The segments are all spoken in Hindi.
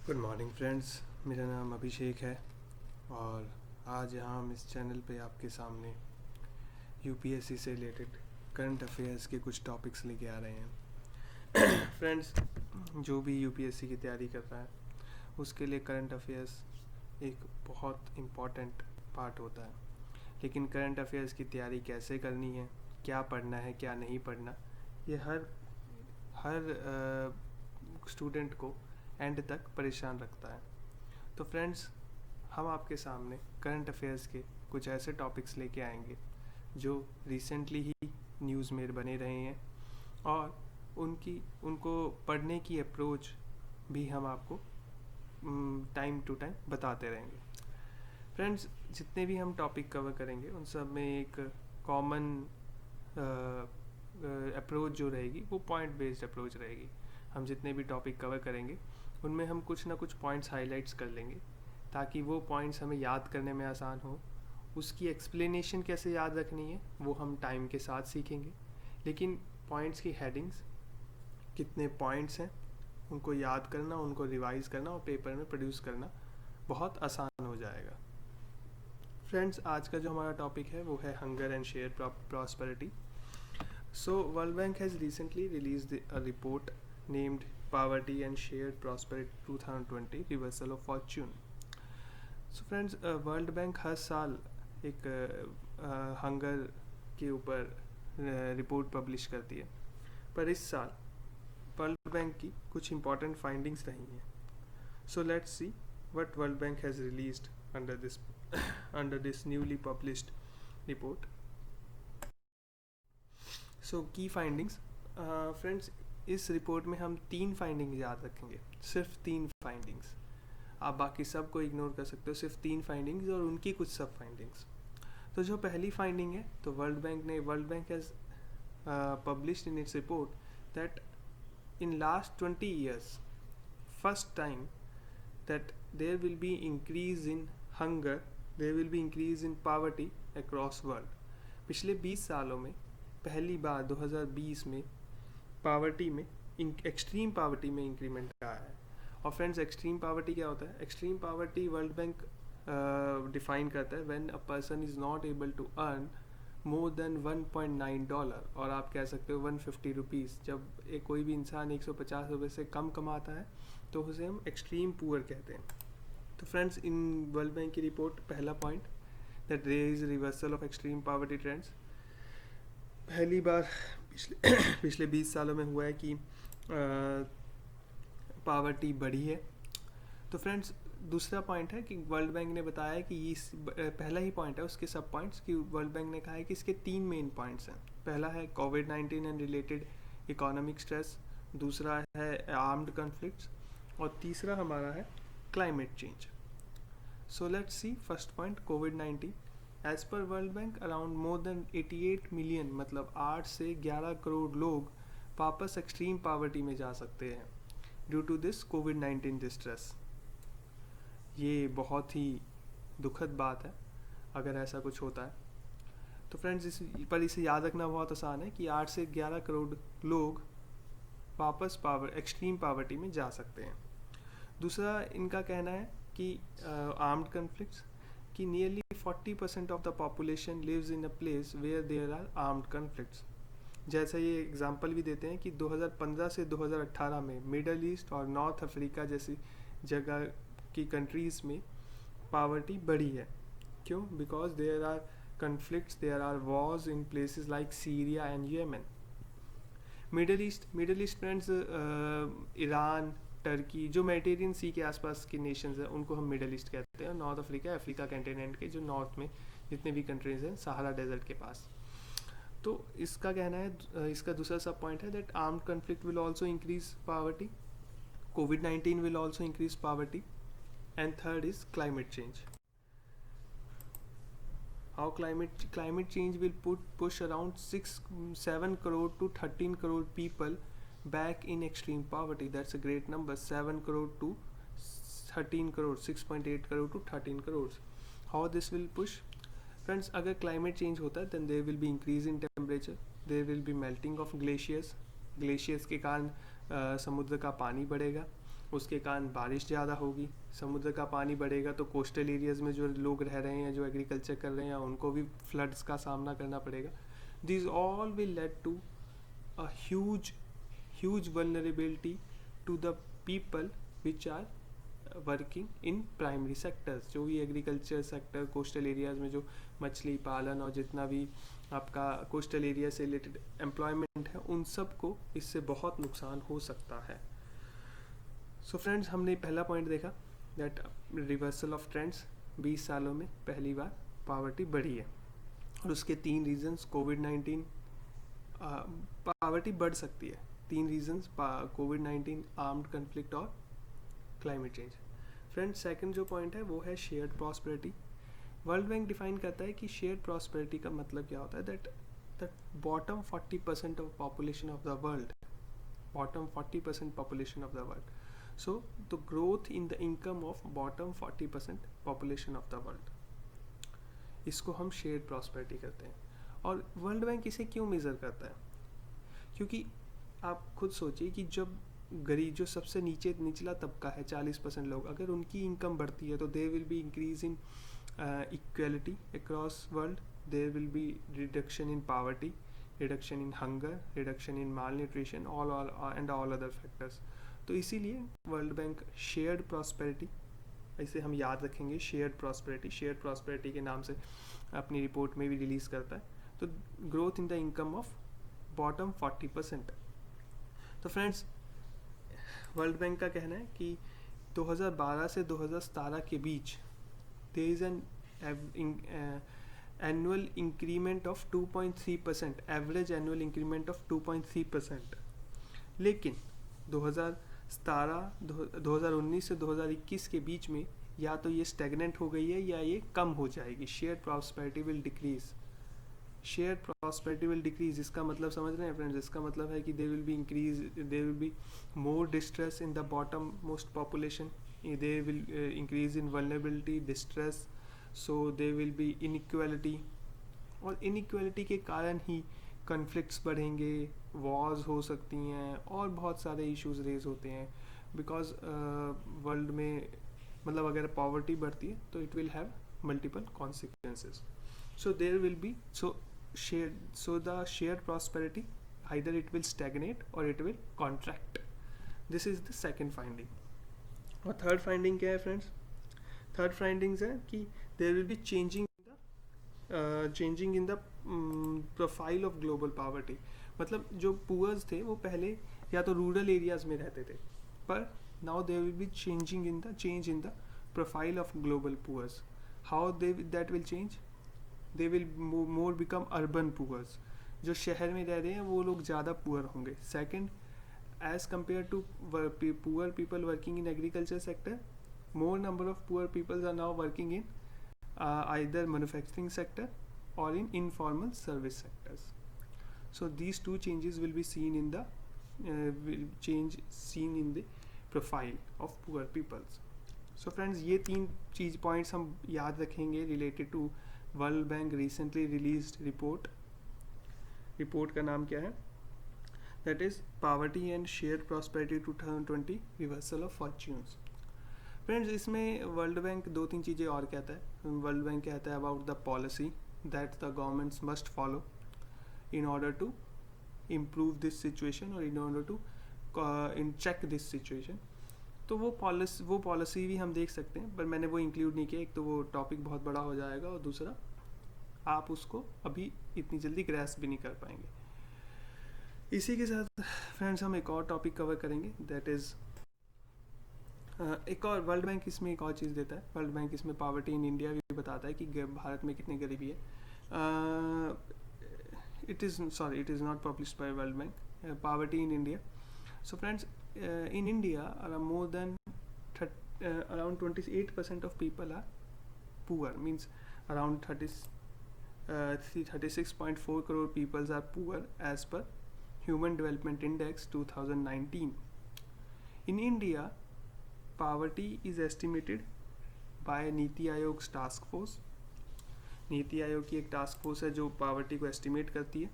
गुड मॉर्निंग फ्रेंड्स, मेरा नाम अभिषेक है और आज यहाँ हम इस चैनल पे आपके सामने यूपीएससी से रिलेटेड करंट अफेयर्स के कुछ टॉपिक्स लेके आ रहे हैं। फ्रेंड्स, जो भी यूपीएससी की तैयारी कर रहा है उसके लिए करंट अफेयर्स एक बहुत इम्पॉर्टेंट पार्ट होता है। लेकिन करंट अफेयर्स की तैयारी कैसे करनी है, क्या पढ़ना है, क्या नहीं पढ़ना, ये हर स्टूडेंट को एंड तक परेशान रखता है। तो फ्रेंड्स, हम आपके सामने करंट अफेयर्स के कुछ ऐसे टॉपिक्स लेके आएंगे जो रिसेंटली ही न्यूज़ में बने रहे हैं और उनको पढ़ने की अप्रोच भी हम आपको टाइम टू टाइम बताते रहेंगे। फ्रेंड्स, जितने भी हम टॉपिक कवर करेंगे उन सब में एक कॉमन अप्रोच जो रहेगी वो पॉइंट बेस्ड अप्रोच रहेगी। हम जितने भी टॉपिक कवर करेंगे उनमें हम कुछ ना कुछ पॉइंट्स हाईलाइट्स कर लेंगे ताकि वो पॉइंट्स हमें याद करने में आसान हो। उसकी एक्सप्लेनेशन कैसे याद रखनी है वो हम टाइम के साथ सीखेंगे, लेकिन पॉइंट्स की हेडिंग्स, कितने पॉइंट्स हैं, उनको याद करना, उनको रिवाइज करना और पेपर में प्रोड्यूस करना बहुत आसान हो जाएगा। फ्रेंड्स, आज का जो हमारा टॉपिक है वो है hunger and share prosperity. So world bank has recently released a report named Poverty and Shared Prosperity 2020 Reversal of Fortune. So friends, world bank हर साल एक हंगर के ऊपर रिपोर्ट पब्लिश करती है, पर इस साल वर्ल्ड बैंक की कुछ इंपॉर्टेंट फाइंडिंग्स रही हैं। So let's see what world bank has released under this newly published report. So key findings, friends, इस रिपोर्ट में हम 3 फाइंडिंग्स याद रखेंगे, सिर्फ 3 फाइंडिंग्स। आप बाकी सब को इग्नोर कर सकते हो, सिर्फ 3 फाइंडिंग्स और उनकी कुछ सब फाइंडिंग्स। तो जो पहली फाइंडिंग है, तो World bank has published in its report that in last 20 years first time that there will be increase in hunger, there will be increase in poverty across world. पिछले 20 सालों में पहली बार 2020 में पावर्टी में, एक्सट्रीम पावर्टी में इंक्रीमेंट आया है। और फ्रेंड्स, एक्सट्रीम पावर्टी क्या होता है? Extreme poverty World Bank define करता है when a person is not able to earn more than $1.9, और आप कह सकते हो 150 रुपीज़। जब कोई भी इंसान 150 रुपये से कम कमाता है तो उसे हम एक्सट्रीम पुअर कहते हैं। तो फ्रेंड्स, इन वर्ल्ड बैंक की रिपोर्ट पहला point that there is reversal of extreme poverty trends. पहली बार पिछले 20 सालों में हुआ है कि पावर्टी बढ़ी है। तो फ्रेंड्स, दूसरा पॉइंट है कि वर्ल्ड बैंक ने बताया कि इस पहला ही पॉइंट है, उसके सब पॉइंट्स कि वर्ल्ड बैंक ने कहा है कि इसके 3 मेन पॉइंट्स हैं। पहला है कोविड-19 एंड रिलेटेड इकोनॉमिक स्ट्रेस, दूसरा है आर्म्ड कॉन्फ्लिक्ट्स और तीसरा हमारा है climate change. So let's see first point, कोविड-19। As per World Bank around more than 88 million, मतलब 8 से 11 करोड़ लोग वापस एक्सट्रीम पावर्टी में जा सकते हैं ड्यू टू दिस कोविड-19 डिस्ट्रेस। ये बहुत ही दुखद बात है अगर ऐसा कुछ होता है। तो फ्रेंड्स, इसे याद रखना बहुत आसान है कि 8 से 11 करोड़ लोग वापस एक्सट्रीम पावर्टी में जा सकते हैं। दूसरा इनका कहना है कि आर्म्ड कॉन्फ्लिक्ट्स, कि nearly 40% of the population lives in a place where there are armed conflicts. जैसे ये एग्जांपल भी देते हैं कि 2015 से 2018 में मिडल ईस्ट और नॉर्थ अफ्रीका जैसी जगह की कंट्रीज़ में पावर्टी बढ़ी है। क्यों? Because there are conflicts, there are wars in places like Syria and Yemen. Middle East friends, Iran, Turkey, जो मेडिटेरियन सी के आसपास के नेशंस हैं उनको हम मिडल ईस्ट कहते हैं। नॉर्थ अफ्रीका कंटिनेंट के जो नॉर्थ में जितने भी कंट्रीज हैं सहारा डेजर्ट के पास। तो इसका कहना है, इसका दूसरा सब पॉइंट है that armed conflict will also increase poverty, covid will also increase poverty, and third is climate change. How climate change will push around 7 crore to 13 crore people back in extreme poverty. That's a great number, 7 crore to 13 crore, 6.8 crore to 13 crores. How this will push? Friends, अगर climate change होता है then there will be increase in temperature, there will be melting of glaciers के कारण समुद्र का पानी बढ़ेगा, उसके कारण बारिश ज़्यादा होगी, समुद्र का पानी बढ़ेगा तो कोस्टल एरियाज़ में जो लोग रह रहे हैं, जो एग्रीकल्चर कर रहे हैं, उनको भी फ्लड्स का सामना करना पड़ेगा. This all will lead to a huge vulnerability to the people which are working in primary sectors. जो भी एग्रीकल्चर सेक्टर कोस्टल एरियाज़ में जो मछली पालन और जितना भी आपका कोस्टल एरिया से रिलेटेड एम्प्लॉयमेंट है, उन सब को इससे बहुत नुकसान हो सकता है. सो फ्रेंड्स, हमने पहला पॉइंट देखा दैट रिवर्सल ऑफ ट्रेंड्स, 20 सालों में पहली बार पॉवर्टी बढ़ी है. और उसके 3 रीजंस, कोविड-19, पॉवर्टी बढ़ सकती है. 3 रीजंस, कोविड-19, आर्म्ड कन्फ्लिक्ट और क्लाइमेट चेंज. फ्रेंड्स, सेकंड जो पॉइंट है वो है shared prosperity. World Bank define करता है कि शेयर्ड प्रॉस्पेरिटी का मतलब क्या होता है. That the bottom 40% of population of the world, bottom 40% population of the world. So the growth in the income of bottom 40% population of the world, इसको हम शेयर्ड प्रॉस्पेरिटी करते हैं. और वर्ल्ड बैंक इसे क्यों मेज़र करता है? क्योंकि आप खुद सोचिए कि जब गरीब, जो सबसे निचला तबका है, 40% लोग, अगर उनकी इनकम बढ़ती है तो there will be increase in equality across world, there will be reduction in poverty, reduction in hunger, reduction in malnutrition, all other factors. तो इसीलिए वर्ल्ड बैंक शेयर्ड प्रॉस्पेरिटी, इसे हम याद रखेंगे, शेयर्ड प्रॉस्पेरिटी के नाम से अपनी रिपोर्ट में भी रिलीज़ करता है. तो growth in the income of bottom 40%. तो फ्रेंड्स, वर्ल्ड बैंक का कहना है कि 2012 से 2017 के बीच there is an annual increment of 2.3%, average annual increment of 2.3%. लेकिन 2019 से 2021 के बीच में या तो ये स्टेगनेंट हो गई है या ये कम हो जाएगी. Share prosperity will decrease. Share prosperity will decrease, इसका मतलब समझ रहे हैं फ्रेंड्स? इसका मतलब है कि there will be more distress in the bottom most population, there will increase in vulnerability, distress, so there will be inequality. और इनइक्वालिटी के कारण ही कन्फ्लिक्ट्स बढ़ेंगे, वॉर्स हो सकती हैं और बहुत सारे इश्यूज रेज होते हैं. बिकॉज वर्ल्ड में, मतलब अगर पॉवर्टी बढ़ती है तो it will have multiple consequences. So there will be so the shared prosperity, either it will stagnate or it will contract. This is the second finding. और third finding क्या है friends? Third findings है कि there will be changing in the profile of global poverty. मतलब जो puars थे वो पहले या तो रूरल एरियाज में रहते थे, पर now there will be change in the profile of global puars. How that will change? They will more become urban poors. जो शहर में रह रहे हैं वो लोग ज़्यादा पुअर होंगे. Second, as compare to poor people working in agriculture sector, more number of poor people are now working in either manufacturing sector or in informal service sectors. So these two changes will be seen in the profile of poor peoples. So friends, ये 3 points हम याद रखेंगे related to world bank recently released report का नाम क्या है? That is poverty and share prosperity 2020 reversal of fortunes. Friends, इसमें वर्ल्ड बैंक 2-3 चीज़ें और कहता है. वर्ल्ड बैंक कहता है about the policy that the governments must follow in order to improve this situation और in order to check this situation. तो वो पॉलिसी भी हम देख सकते हैं, पर मैंने वो इंक्लूड नहीं किया. एक तो वो टॉपिक बहुत बड़ा हो जाएगा और दूसरा आप उसको अभी इतनी जल्दी ग्रैस्प भी नहीं कर पाएंगे. इसी के साथ फ्रेंड्स हम एक और टॉपिक कवर करेंगे, दैट इज़ एक और वर्ल्ड बैंक इसमें एक और चीज़ देता है. वर्ल्ड बैंक इसमें पॉवर्टी इन इंडिया भी बताता है कि भारत में कितनी गरीबी है. It is not published by world bank, poverty in India. So friends, in India, around 28% of people are poor. Means around 36.4 crore people are poor as per Human Development Index 2019. In India, poverty is estimated by नीति आयोग's task force. नीति आयोग की एक टास्क फोर्स है जो पावर्टी को एस्टिमेट करती है,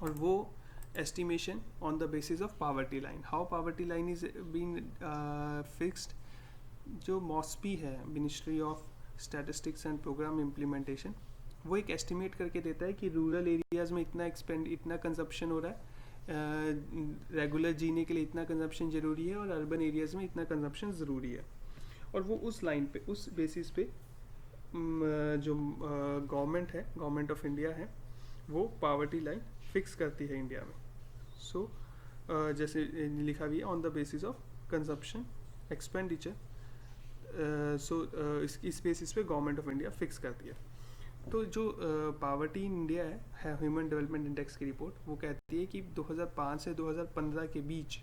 और वो estimation on the basis of poverty line. How poverty line is being fixed? जो मॉस्पी है, Ministry of Statistics and Programme Implementation, वो एक एस्टिमेट करके देता है कि रूरल एरियाज़ में इतना कंजप्शन हो रहा है, रेगुलर जीने के लिए इतना कंजप्शन ज़रूरी है, और अर्बन एरियाज़ में इतना कंजप्शन ज़रूरी है. और वो उस लाइन पे, उस बेसिस पे जो गवर्नमेंट है, गवर्नमेंट ऑफ इंडिया है, वो पावर्टी लाइन फिक्स करती है इंडिया में. सो जैसे लिखा भी है, on the basis of consumption expenditure. So इस बेसिस पे गवर्नमेंट ऑफ इंडिया फिक्स करती है. तो जो पावर्टी इन इंडिया है ह्यूमन डेवलपमेंट इंडेक्स की रिपोर्ट, वो कहती है कि 2005 से 2015 के बीच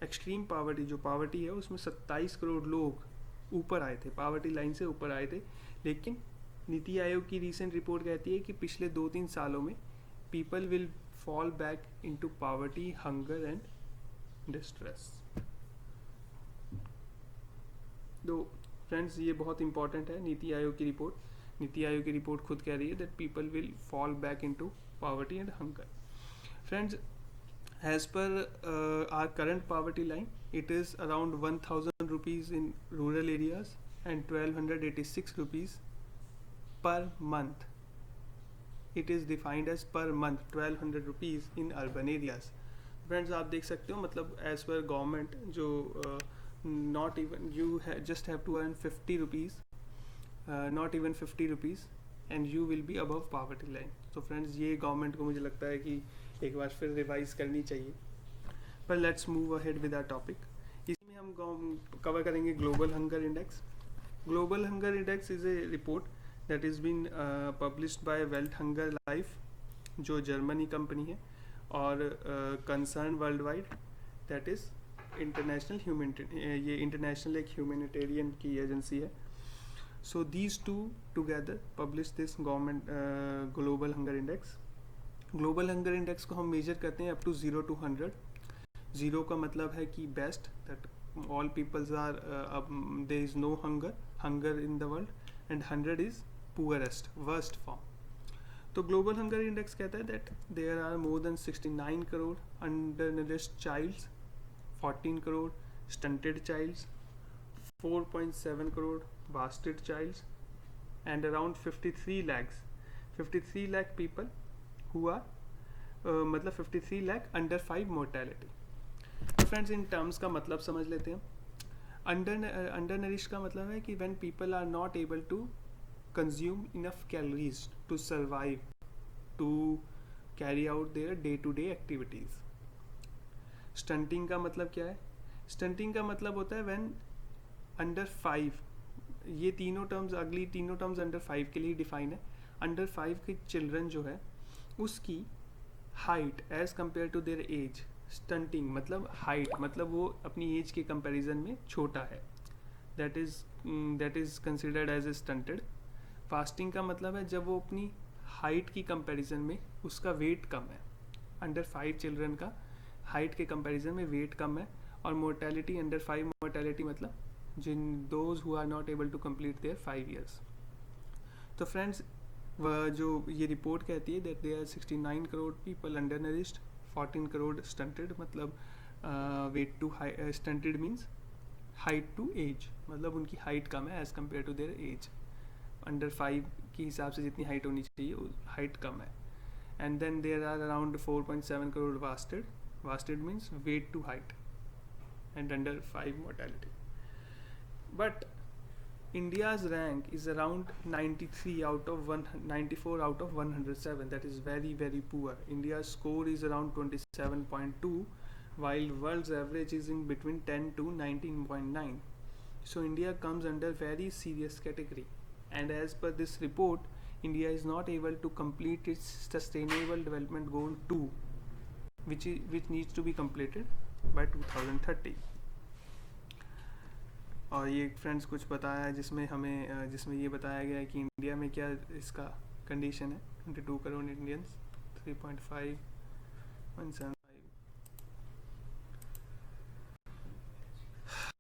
एक्सट्रीम पावर्टी, जो पावर्टी है उसमें 27 करोड़ लोग ऊपर आए थे, पावर्टी लाइन से ऊपर आए थे. लेकिन नीति आयोग की रीसेंट रिपोर्ट कहती है कि पिछले 2-3 सालों में people will fall back into poverty, hunger and distress. तो फ्रेंड्स, ये बहुत इंपॉर्टेंट है नीति आयोग की रिपोर्ट. नीति आयोग की रिपोर्ट खुद कह रही है that people will fall back into poverty and hunger. Friends, as per our current poverty line, it is around 1000 rupees in rural areas and 1286 rupees per month. It is defined as per month 1200 rupees in urban areas. Friends, आप देख सकते हो, मतलब as per government, जो not even you just have to earn 50 rupees, not even 50 rupees, and you will be above poverty line. So friends, ये government को मुझे लगता है कि एक बार फिर रिवाइज करनी चाहिए. पर let's move ahead with our topic. इसमें हम कवर करेंगे global hunger index. Global hunger index is a report that is been published by Welthungerhilfe, जो जर्मनी कंपनी है, और Concern Worldwide, that is international ये इंटरनेशनल एक ह्यूमैनिटेरियन की एजेंसी है. So these two together publish this government global hunger index. Global hunger index को हम मेजर करते हैं अप टू 0 to 100. 0 का मतलब है कि best, that all peoples are, there is no hunger in the world, and 100 is poorest, worst form. तो ग्लोबल हंगर इंडेक्स कहता है that there are more than 69 crore under nourished childs, 14 crore stunted childs, 4.7 crore wasted childs, and around 53 lakh people who are मतलब 53 lakh under 5 mortality. Friends, in terms का मतलब समझ लेते हैं. अंडर नरिश का मतलब है कि when people are not able to consume enough calories to survive, to carry out their day-to-day activities. Stunting का मतलब क्या है? स्टंटिंग का मतलब होता है when under 5, ये तीनों टर्म्स, अगली तीनों टर्म्स अंडर 5 के लिए डिफाइन है. अंडर 5 के चिल्ड्रन जो है, उसकी height as compare to their age. Stunting मतलब हाइट, मतलब वो अपनी एज के कंपैरिजन में छोटा है, that is considered as a stunted. Wasting का मतलब है जब वो अपनी हाइट की कंपैरिजन में उसका वेट कम है. अंडर 5 चिल्ड्रन का हाइट के कंपैरिजन में वेट कम है. और मोर्टेलिटी, अंडर 5 मोर्टेलिटी मतलब जिन those who are not able to complete their 5 years. तो फ्रेंड्स, जो ये रिपोर्ट कहती है that there are 69 crore people under nourished, 14 crore stunted, मतलब weight to high, stunted means height to age, मतलब उनकी हाइट कम है age compare to their age. Under 5 के हिसाब से जितनी हाइट होनी चाहिए हाइट कम है. And then there are around 4.7 crore wasted means weight to height, and under 5 mortality. But India's rank is around 94 out of 107. That is very, very poor. India's score is around 27.2, while world's average is in between 10 to 19.9. So India comes under very serious category. And as per this report, India is not able to complete its Sustainable Development Goal 2, which needs to be completed by 2030. और ये फ्रेंड्स कुछ बताया है जिसमें ये बताया गया है कि इंडिया में क्या इसका कंडीशन है. 22 करोड़ इंडियंस, 3.517